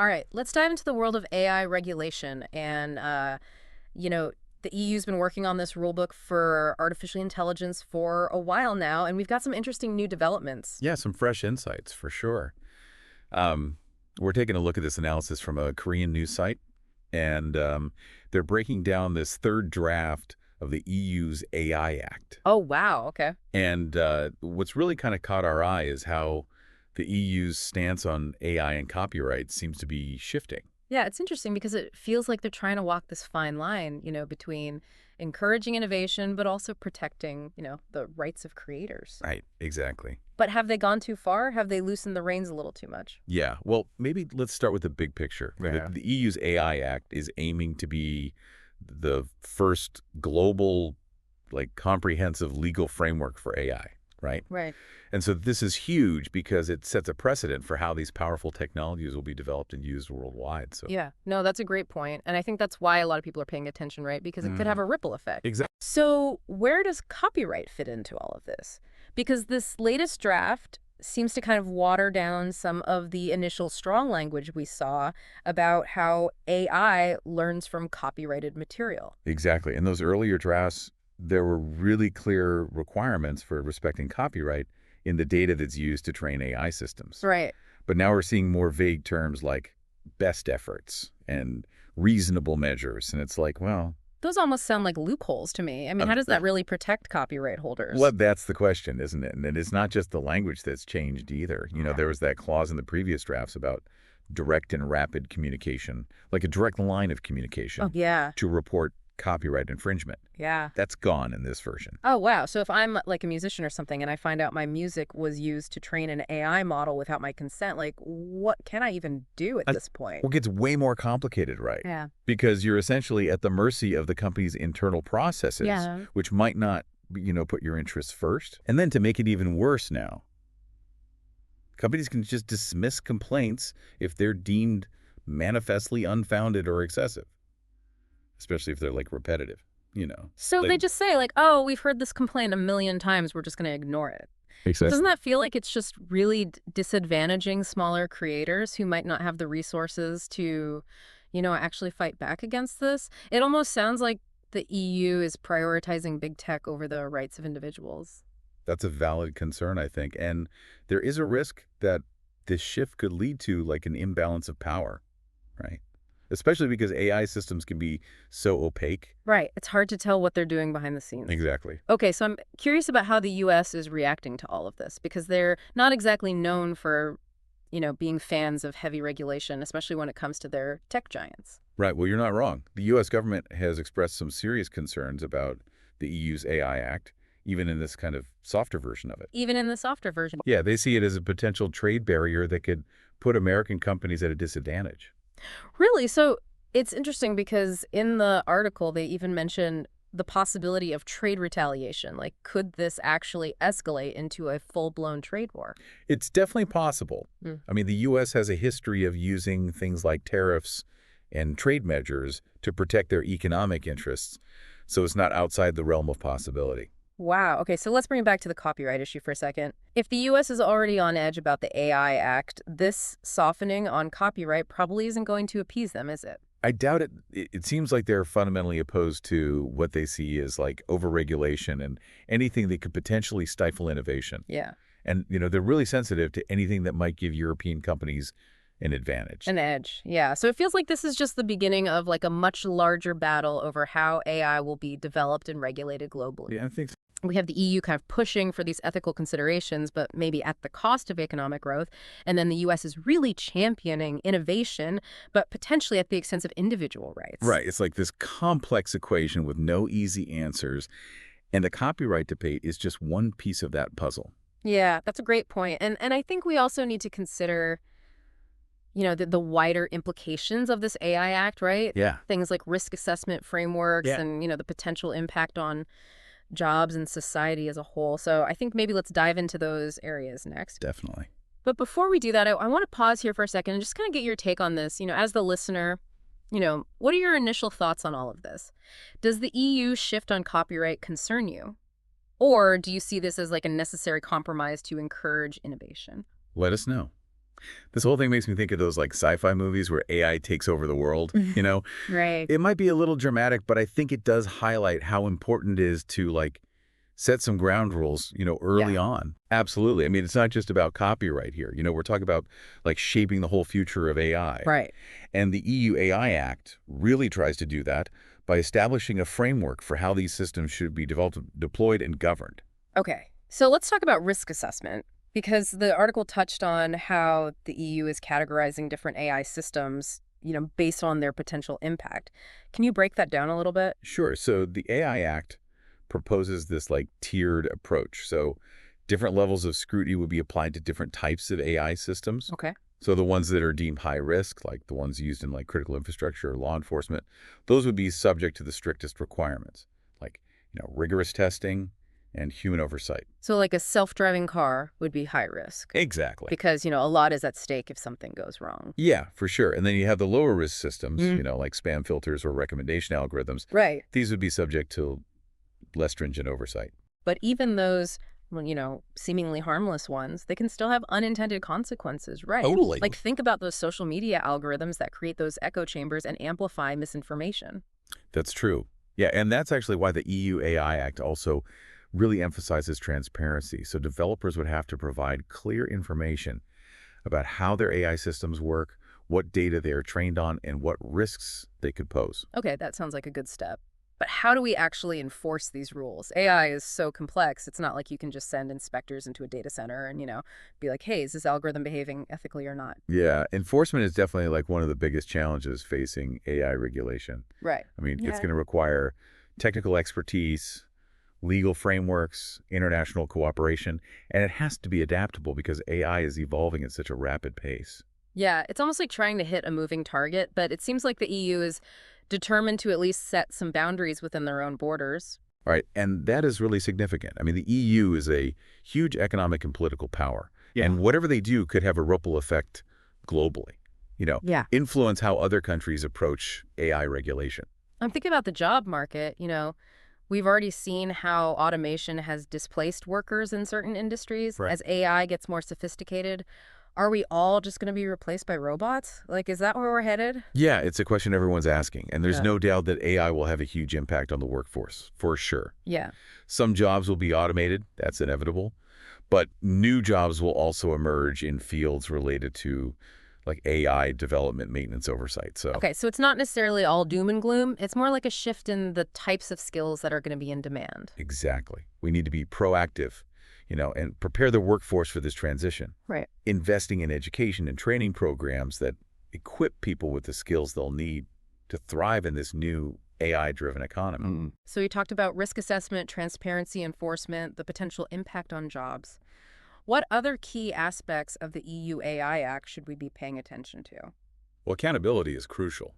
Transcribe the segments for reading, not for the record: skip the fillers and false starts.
All right, let's dive into the world of AI regulation. And, the EU's been working on this rulebook for artificial intelligence for a while now, and we've got some interesting new developments. Yeah, some fresh insights for sure. We're taking a look at this analysis from a Korean news site, and they're breaking down this third draft of the EU's AI Act. Oh, wow. Okay. And what's really kind of caught our eye is how the EU's stance on AI and copyright seems to be shifting. Yeah, it's interesting because it feels like they're trying to walk this fine line, between encouraging innovation but also protecting, the rights of creators. Right, exactly. But have they gone too far? Have they loosened the reins a little too much? Yeah, well, maybe let's start with the big picture. Yeah. The EU's AI Act is aiming to be the first global, comprehensive legal framework for AI, right? Right. And so this is huge because it sets a precedent for how these powerful technologies will be developed and used worldwide. So Yeah, no, that's a great point. And I think that's why a lot of people are paying attention, right? Because it could have a ripple effect. Exactly. So where does copyright fit into all of this? Because this latest draft seems to kind of water down some of the initial strong language we saw about how AI learns from copyrighted material. Exactly. In those earlier drafts, there were really clear requirements for respecting copyright in the data that's used to train AI systems. Right. But now we're seeing more vague terms like best efforts and reasonable measures. And it's like, well, Those almost sound like loopholes to me. I mean, how does that really protect copyright holders? well, that's the question, isn't it? And it's not just the language that's changed either. There was that clause in the previous drafts about direct and rapid communication, like a direct line of communication Oh, yeah. to report copyright infringement. Yeah. That's gone in this version. Oh, wow. So if I'm like a musician or something and I find out my music was used to train an AI model without my consent, what can I even do at this point? Well, it gets way more complicated, right? Yeah. Because you're essentially at the mercy of the company's internal processes, Yeah. which might not, put your interests first. And then to make it even worse now, companies can just dismiss complaints if they're deemed manifestly unfounded or excessive, especially if they're repetitive, So they just say oh, we've heard this complaint a million times. We're just going to ignore it. Exactly. Doesn't that feel like it's just really disadvantaging smaller creators who might not have the resources to, actually fight back against this? It almost sounds like the EU is prioritizing big tech over the rights of individuals. That's a valid concern, I think. And there is a risk that this shift could lead to an imbalance of power, right? Especially because AI systems can be so opaque. Right. It's hard to tell what they're doing behind the scenes. Exactly. Okay, so I'm curious about how the U.S. is reacting to all of this, because they're not exactly known for, being fans of heavy regulation, especially when it comes to their tech giants. Right. Well, you're not wrong. The U.S. government has expressed some serious concerns about the EU's AI Act, even in this kind of softer version of it. Even in the softer version. Yeah, they see it as a potential trade barrier that could put American companies at a disadvantage. Really? So it's interesting because in the article, they even mention the possibility of trade retaliation. Could this actually escalate into a full-blown trade war? It's definitely possible. I mean, the U.S. has a history of using things like tariffs and trade measures to protect their economic interests, so it's not outside the realm of possibility. Wow. Okay, so let's bring it back to the copyright issue for a second. If the U.S. is already on edge about the AI Act, this softening on copyright probably isn't going to appease them, is it? I doubt it. It seems like they're fundamentally opposed to what they see as overregulation and anything that could potentially stifle innovation. Yeah. And, they're really sensitive to anything that might give European companies an advantage. An edge, yeah. So it feels like this is just the beginning of a much larger battle over how AI will be developed and regulated globally. Yeah, I think so. We have the EU kind of pushing for these ethical considerations, but maybe at the cost of economic growth. And then the U.S. is really championing innovation, but potentially at the expense of individual rights. Right. It's like this complex equation with no easy answers. And the copyright debate is just one piece of that puzzle. Yeah, that's a great point. And I think we also need to consider, the wider implications of this AI Act, right? Yeah. Things like risk assessment frameworks and, the potential impact on jobs and society as a whole. So I think maybe let's dive into those areas next. Definitely. But before we do that, I want to pause here for a second and just kind of get your take on this. As the listener, what are your initial thoughts on all of this? Does the EU shift on copyright concern you? Or do you see this as a necessary compromise to encourage innovation? Let us know. This whole thing makes me think of those like sci-fi movies where AI takes over the world, you know? Right. It might be a little dramatic, but I think it does highlight how important it is to like set some ground rules, early on. Absolutely. I mean, it's not just about copyright here. We're talking about like shaping the whole future of AI. Right. And the EU AI Act really tries to do that by establishing a framework for how these systems should be developed, deployed, and governed. Okay. So let's talk about risk assessment, because the article touched on how the EU is categorizing different AI systems, based on their potential impact. Can you break that down a little bit? Sure. So the AI Act proposes this like tiered approach. So different levels of scrutiny would be applied to different types of AI systems. Okay. So the ones that are deemed high risk, like the ones used in like critical infrastructure or law enforcement, those would be subject to the strictest requirements, like, rigorous testing and human oversight. So like a self-driving car would be high risk. Exactly. Because, a lot is at stake if something goes wrong. Yeah, for sure. And then you have the lower risk systems, like spam filters or recommendation algorithms. Right. These would be subject to less stringent oversight. But even those, seemingly harmless ones, they can still have unintended consequences, right? Totally. Like think about those social media algorithms that create those echo chambers and amplify misinformation. That's true. Yeah, and that's actually why the EU AI Act also really emphasizes transparency. So developers would have to provide clear information about how their AI systems work, what data they are trained on, and what risks they could pose. Okay, that sounds like a good step. But how do we actually enforce these rules? AI is so complex. It's not like you can just send inspectors into a data center and, be like, hey, is this algorithm behaving ethically or not? Yeah, enforcement is definitely like one of the biggest challenges facing AI regulation. Right. I mean, Yeah. It's going to require technical expertise, legal frameworks, international cooperation, and it has to be adaptable because AI is evolving at such a rapid pace. Yeah, it's almost like trying to hit a moving target, but it seems like the EU is determined to at least set some boundaries within their own borders. All right, and that is really significant. I mean, the EU is a huge economic and political power, and whatever they do could have a ripple effect globally, Yeah. influence how other countries approach AI regulation. I'm thinking about the job market. We've already seen how automation has displaced workers in certain industries. Right. As AI gets more sophisticated, are we all just going to be replaced by robots? Like, is that where we're headed? Yeah, it's a question everyone's asking, and there's Yeah. no doubt that AI will have a huge impact on the workforce, for sure. Yeah. Some jobs will be automated, that's inevitable, but new jobs will also emerge in fields related to like AI development, maintenance, oversight. So Okay, so it's not necessarily all doom and gloom. It's more like a shift in the types of skills that are going to be in demand. exactly. We need to be proactive, and prepare the workforce for this transition. Right. Investing in education and training programs that equip people with the skills they'll need to thrive in this new AI-driven economy. So you talked about risk assessment, transparency, enforcement, the potential impact on jobs. What other key aspects of the EU AI Act should we be paying attention to? Well, accountability is crucial.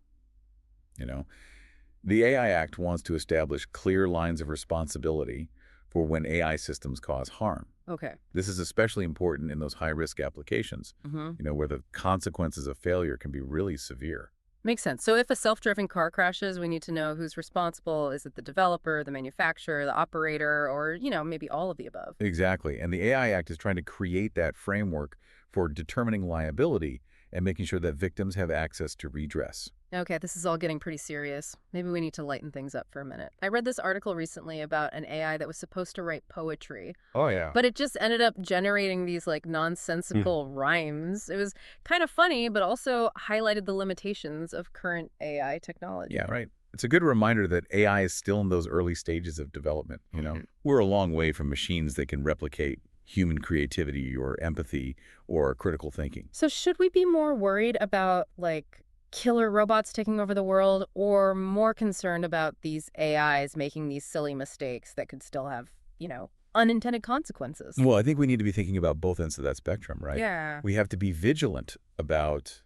The AI Act wants to establish clear lines of responsibility for when AI systems cause harm. Okay. This is especially important in those high-risk applications, where the consequences of failure can be really severe. Makes sense. So if a self-driving car crashes, we need to know who's responsible. Is it the developer, the manufacturer, the operator, or, maybe all of the above? Exactly. And the AI Act is trying to create that framework for determining liability and making sure that victims have access to redress. Okay, this is all getting pretty serious. Maybe we need to lighten things up for a minute. I read this article recently about an AI that was supposed to write poetry, Oh, yeah. but it just ended up generating these nonsensical rhymes. It was kind of funny, but also highlighted the limitations of current AI technology. Yeah, right. It's a good reminder that AI is still in those early stages of development. We're a long way from machines that can replicate human creativity or empathy or critical thinking. So should we be more worried about killer robots taking over the world, or more concerned about these AIs making these silly mistakes that could still have, unintended consequences? Well, I think we need to be thinking about both ends of that spectrum, right? Yeah. We have to be vigilant about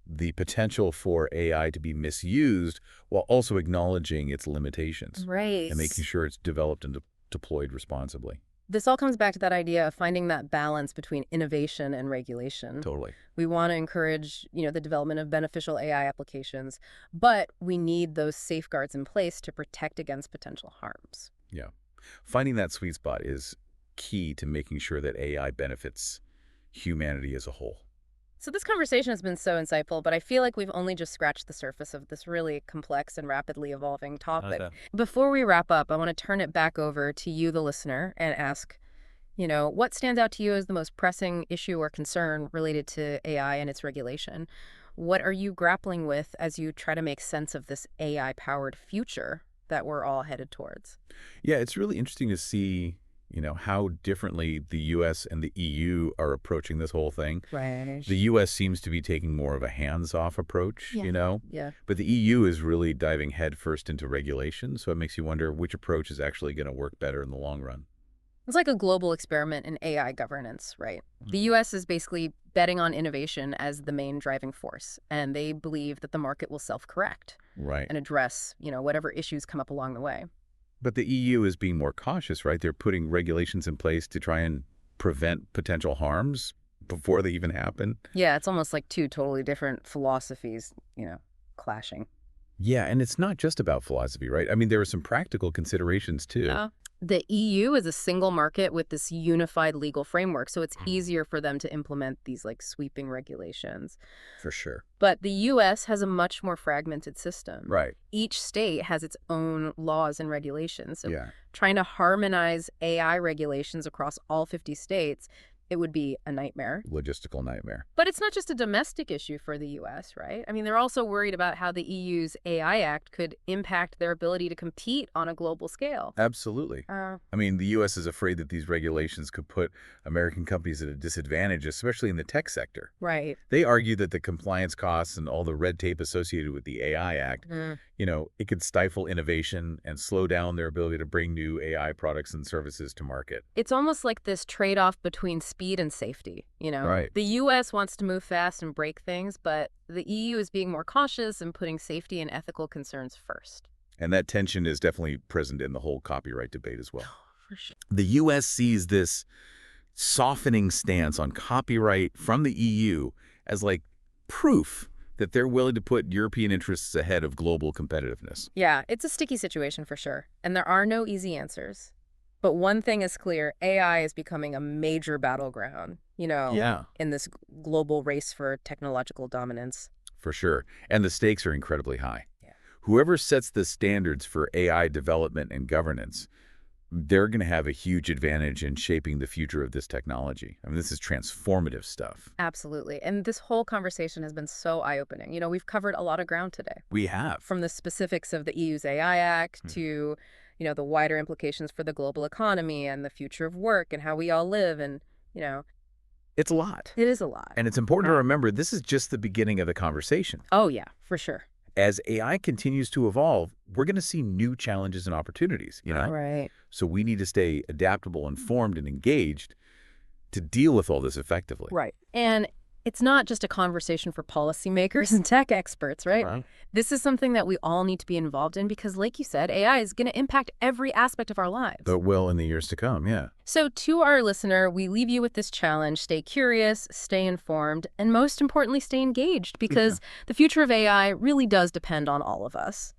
the potential for AI to be misused while also acknowledging its limitations Right. and making sure it's developed and deployed responsibly. This all comes back to that idea of finding that balance between innovation and regulation. Totally. We want to encourage, the development of beneficial AI applications, but we need those safeguards in place to protect against potential harms. Yeah. Finding that sweet spot is key to making sure that AI benefits humanity as a whole. So this conversation has been so insightful, but I feel like we've only just scratched the surface of this really complex and rapidly evolving topic. Okay. Before we wrap up, I want to turn it back over to you, the listener, and ask, what stands out to you as the most pressing issue or concern related to AI and its regulation? What are you grappling with as you try to make sense of this AI-powered future that we're all headed towards? Yeah, it's really interesting to see, how differently the U.S. and the EU are approaching this whole thing. Right. The U.S. seems to be taking more of a hands-off approach, Yeah. But the EU is really diving headfirst into regulation, so it makes you wonder which approach is actually going to work better in the long run. It's like a global experiment in AI governance, right? The U.S. is basically betting on innovation as the main driving force, and they believe that the market will self-correct Right. and address, whatever issues come up along the way. But the EU is being more cautious, right? They're putting regulations in place to try and prevent potential harms before they even happen. Yeah, it's almost like two totally different philosophies, clashing. Yeah, and it's not just about philosophy, right? I mean, there are some practical considerations, too. The EU is a single market with this unified legal framework, so it's easier for them to implement these sweeping regulations. For sure. But the US has a much more fragmented system. Right. Each state has its own laws and regulations. So Yeah. trying to harmonize AI regulations across all 50 states, it would be a nightmare. Logistical nightmare. But it's not just a domestic issue for the U.S., right? I mean, they're also worried about how the EU's AI Act could impact their ability to compete on a global scale. Absolutely. I mean, the U.S. is afraid that these regulations could put American companies at a disadvantage, especially in the tech sector. Right. They argue that the compliance costs and all the red tape associated with the AI Act, it could stifle innovation and slow down their ability to bring new AI products and services to market. It's almost like this trade-off between speed and safety, Right. The U.S. wants to move fast and break things, but the EU is being more cautious and putting safety and ethical concerns first. And that tension is definitely present in the whole copyright debate as well. For sure. The U.S. sees this softening stance on copyright from the EU as proof that they're willing to put European interests ahead of global competitiveness. Yeah, it's a sticky situation for sure, and there are no easy answers. But one thing is clear, AI is becoming a major battleground, Yeah. in this global race for technological dominance. For sure. And the stakes are incredibly high. Yeah. Whoever sets the standards for AI development and governance, they're going to have a huge advantage in shaping the future of this technology. I mean, this is transformative stuff. Absolutely. And this whole conversation has been so eye-opening. We've covered a lot of ground today. We have. From the specifics of the EU's AI Act to, the wider implications for the global economy and the future of work and how we all live. And, It's a lot. it is a lot. And it's important to remember this is just the beginning of the conversation. Oh, yeah, for sure. As AI continues to evolve, we're going to see new challenges and opportunities, Right. So we need to stay adaptable, informed, and engaged to deal with all this effectively. Right. And it's not just a conversation for policymakers and tech experts, right? Right. This is something that we all need to be involved in because, like you said, AI is going to impact every aspect of our lives. But will in the years to come, yeah. So to our listener, we leave you with this challenge. Stay curious, stay informed, and most importantly, stay engaged because the future of AI really does depend on all of us.